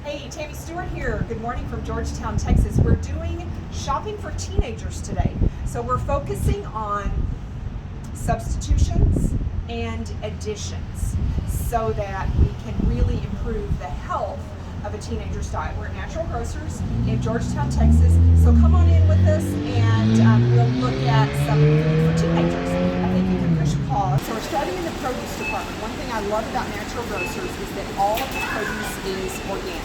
Hey, Tammy Stewart here. Good morning from Georgetown, Texas. We're doing shopping for teenagers today. So we're focusing on substitutions and additions so that we can really improve the health of a teenager's diet. We're at Natural Grocers in Georgetown, Texas. So come on in with us and we'll look at some food for teenagers. I think you can push pause. So we're starting in the produce department. One thing I love about Natural Grocers is that all of the produce is organic.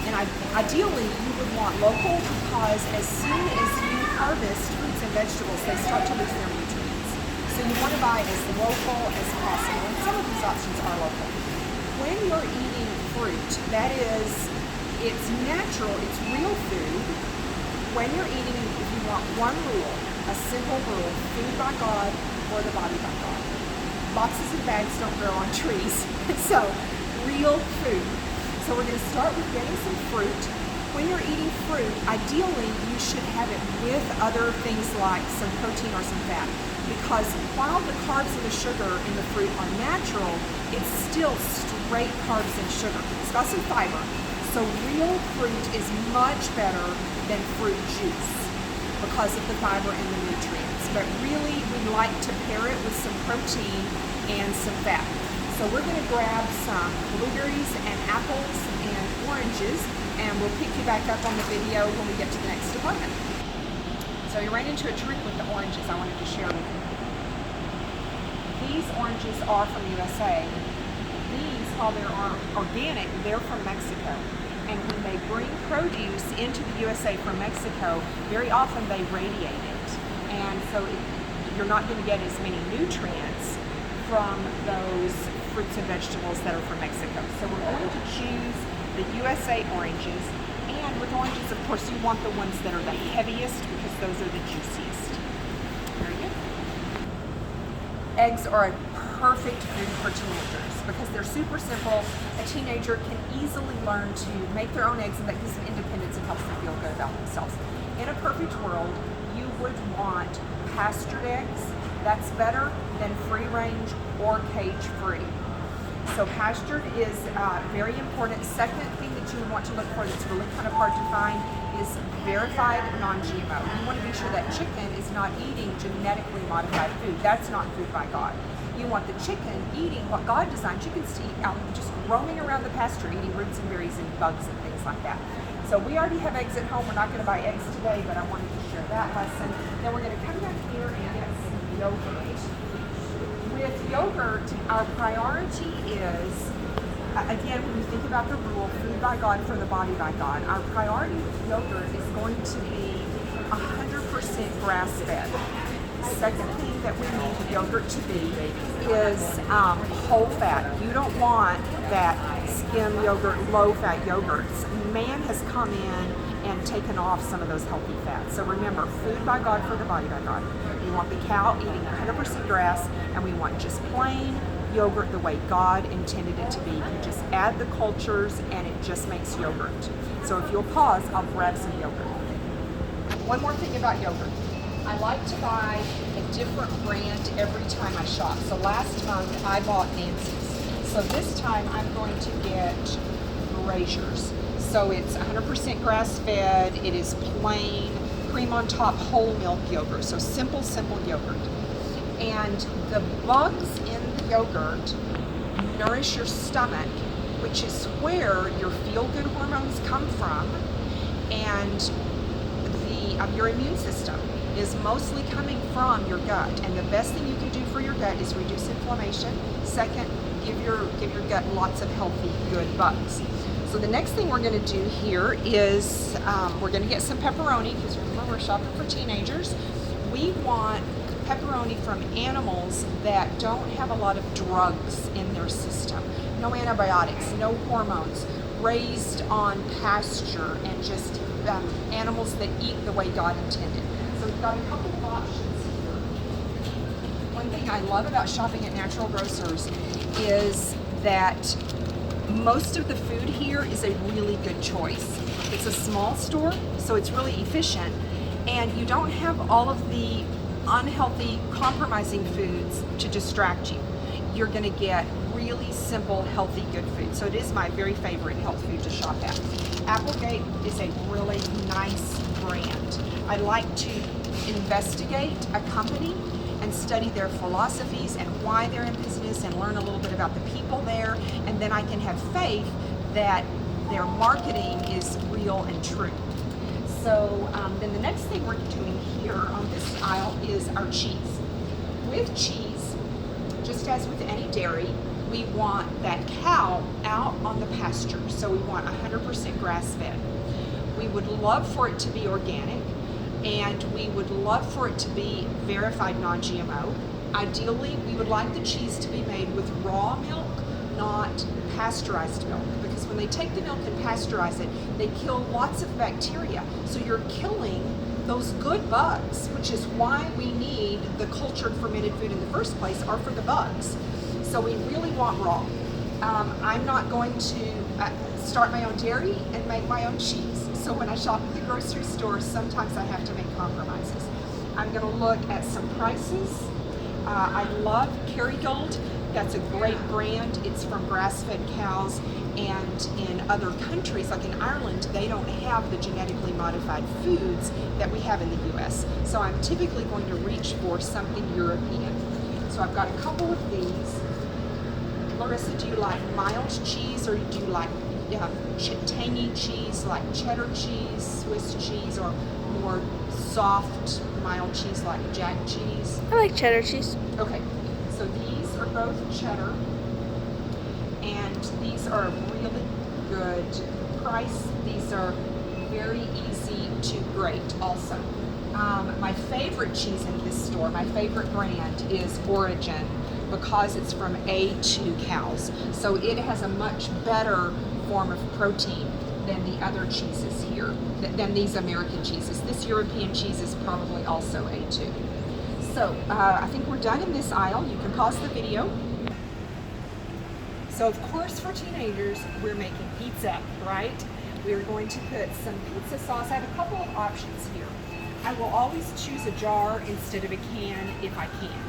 And ideally, you would want local because as soon as you harvest fruits and vegetables, they start to lose their nutrients. So you want to buy as local as possible. And some of these options are local. When you're eating fruit, that is, it's natural, it's real food. When you're eating, if you want one rule, a simple rule, food by God or the body by God. Boxes and bags don't grow on trees. So, real food. So we're going to start with getting some fruit. When you're eating fruit, ideally you should have it with other things like some protein or some fat. Because while the carbs and the sugar in the fruit are natural, it's still straight carbs and sugar. It's got some fiber. So real fruit is much better than fruit juice because of the fiber and the nutrients. But really, we like to pair it with some protein and some fat. So we're going to grab some blueberries and apples and oranges, and we'll pick you back up on the video when we get to the next department. So you ran into a trick with the oranges I wanted to share with you. These oranges are from USA. These, while they're organic, they're from Mexico. And when they bring produce into the USA from Mexico, very often they radiate it. And so you're not going to get as many nutrients from those fruits and vegetables that are from Mexico. So we're going to choose the USA oranges. And with oranges, of course, you want the ones that are the heaviest because those are the juiciest. Very good. Eggs are a perfect food for teenagers because they're super simple. A teenager can easily learn to make their own eggs, and that gives them independence and helps them feel good about themselves. In a perfect world, you would want pastured eggs. That's better than free range or cage free. So pastured is very important. Second thing that you would want to look for that's really kind of hard to find is verified non-GMO. You want to be sure that chicken is not eating genetically modified food. That's not food by God. You want the chicken eating what God designed chickens to eat, out just roaming around the pasture, eating roots and berries and bugs and things like that. So we already have eggs at home. We're not going to buy eggs today, but I wanted to share that lesson. Then we're going to come back here and get some yogurt. With yogurt, our priority is, again, when you think about the rule, food by God for the body by God, our priority with yogurt is going to be 100% grass-fed. Second thing that we need yogurt to be is whole fat. You don't want that skim yogurt, low-fat yogurts. Man has come in and taken off some of those healthy fats. So remember, food by God for the body by God. We want the cow eating 100% grass, and we want just plain yogurt the way God intended it to be. You just add the cultures, and it just makes yogurt. So if you'll pause, I'll grab some yogurt. One more thing about yogurt. I like to buy a different brand every time I shop. So last month, I bought Nancy's. So this time, I'm going to get Grazier's. So it's 100% grass-fed. It is plain, cream on top, whole milk yogurt. So simple yogurt. And the bugs in the yogurt nourish your stomach, which is where your feel-good hormones come from, and your immune system is mostly coming from your gut. And the best thing you can do for your gut is reduce inflammation. Second, give your gut lots of healthy, good bugs. So the next thing we're going to do here is we're going to get some pepperoni, because remember we're shopping for teenagers. We want pepperoni from animals that don't have a lot of drugs in their system. No antibiotics, no hormones, raised on pasture, and just animals that eat the way God intended. So we've got a couple of options here. One thing I love about shopping at Natural Grocers is that most of the food here is a really good choice. It's a small store, so it's really efficient, and you don't have all of the unhealthy, compromising foods to distract you. You're going to get really simple, healthy, good food. So it is my very favorite health food to shop at. Applegate is a really nice brand. I like to investigate a company and study their philosophies and why they're in business and learn a little bit about the people there, and then I can have faith that their marketing is real and true. So then the next thing we're doing here on this aisle is our cheese. With cheese, just as with any dairy, we want that cow out on the pasture. So we want 100% grass-fed. We would love for it to be organic, and we would love for it to be verified non-GMO. Ideally, we would like the cheese to be made with raw milk, not pasteurized milk, because when they take the milk and pasteurize it, they kill lots of bacteria. So you're killing those good bugs, which is why we need the cultured fermented food in the first place, are for the bugs. So we really want raw. I'm not going to start my own dairy and make my own cheese. So when I shop at the grocery store, sometimes I have to make compromises. I'm going to look at some prices. I love Kerrygold. That's a great brand. It's from grass-fed cows, and in other countries, like in Ireland, they don't have the genetically modified foods that we have in the US. So I'm typically going to reach for something European. So I've got a couple of these. Larissa, do you like mild cheese, or do you like tangy cheese like cheddar cheese, Swiss cheese, or more soft, mild cheese like Jack cheese? I like cheddar cheese. Okay, so these are both cheddar, and these are a really good price. These are very easy to grate also. My favorite cheese in this store, my favorite brand, is Origin, because it's from A2 cows. So it has a much better form of protein than the other cheeses here, than these American cheeses. This European cheese is probably also A2. So I think we're done in this aisle. You can pause the video. So of course, for teenagers, we're making pizza, right? We're going to put some pizza sauce. I have a couple of options here. I will always choose a jar instead of a can if I can.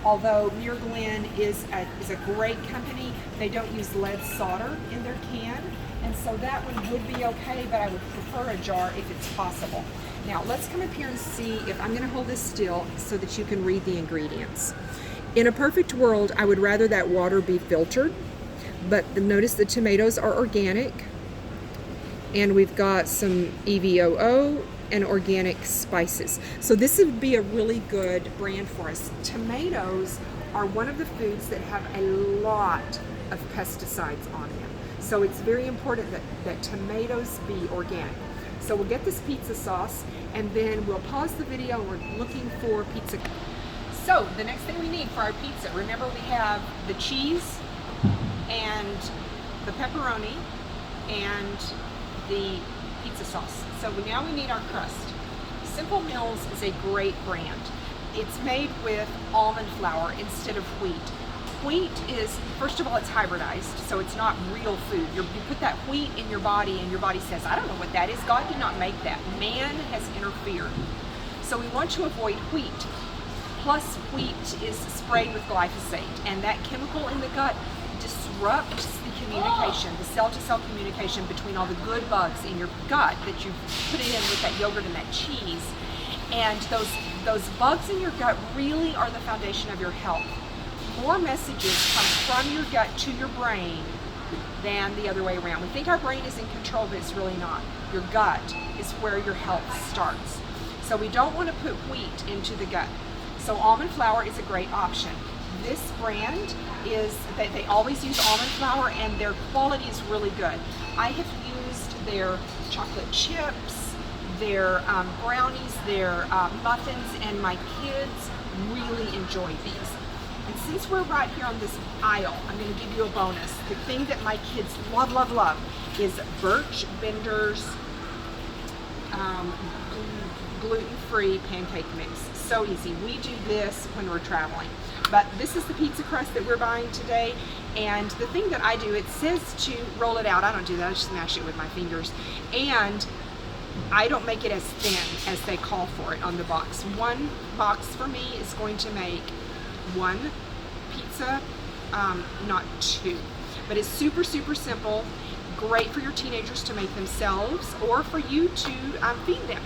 Although Muir Glen is a great company, they don't use lead solder in their can, and so that one would be okay, but I would prefer a jar if it's possible. Now let's come up here and see if I'm going to hold this still so that you can read the ingredients. In a perfect world, I would rather that water be filtered, but notice the tomatoes are organic, and we've got some EVOO and organic spices. So this would be a really good brand for us. Tomatoes are one of the foods that have a lot of pesticides on them. So it's very important that tomatoes be organic. So we'll get this pizza sauce, and then we'll pause the video and we're looking for pizza. So the next thing we need for our pizza, remember we have the cheese and the pepperoni and the pizza sauce. So now we need our crust. Simple Mills is a great brand. It's made with almond flour instead of wheat. Wheat is, first of all, it's hybridized, so it's not real food. You put that wheat in your body, and your body says, I don't know what that is. God did not make that. Man has interfered. So we want to avoid wheat. Plus, wheat is sprayed with glyphosate, and that chemical in the gut disrupts the communication, the cell-to-cell communication between all the good bugs in your gut that you put in with that yogurt and that cheese. And those bugs in your gut really are the foundation of your health. More messages come from your gut to your brain than the other way around. We think our brain is in control, but it's really not. Your gut is where your health starts. So we don't want to put wheat into the gut. So almond flour is a great option. This brand is that they always use almond flour, and their quality is really good. I have used their chocolate chips, their brownies, their muffins, and my kids really enjoy these. And since we're right here on this aisle, I'm going to give you a bonus. The thing that my kids love, love, love is Birch Bender's gluten-free pancake mix. So easy. We do this when we're traveling. But this is the pizza crust that we're buying today, and the thing that I do, it says to roll it out. I don't do that. I just smash it with my fingers, and I don't make it as thin as they call for it on the box. One box for me is going to make one pizza, not two. but it's super, super simple. Great for your teenagers to make themselves or for you to feed them.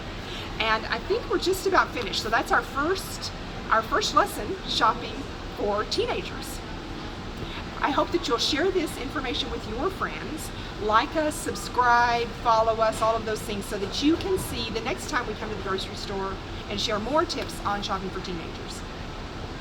And I think we're just about finished. So that's our first lesson, shopping for teenagers. I hope that you'll share this information with your friends. Like us, subscribe, follow us, all of those things, so that you can see the next time we come to the grocery store and share more tips on shopping for teenagers.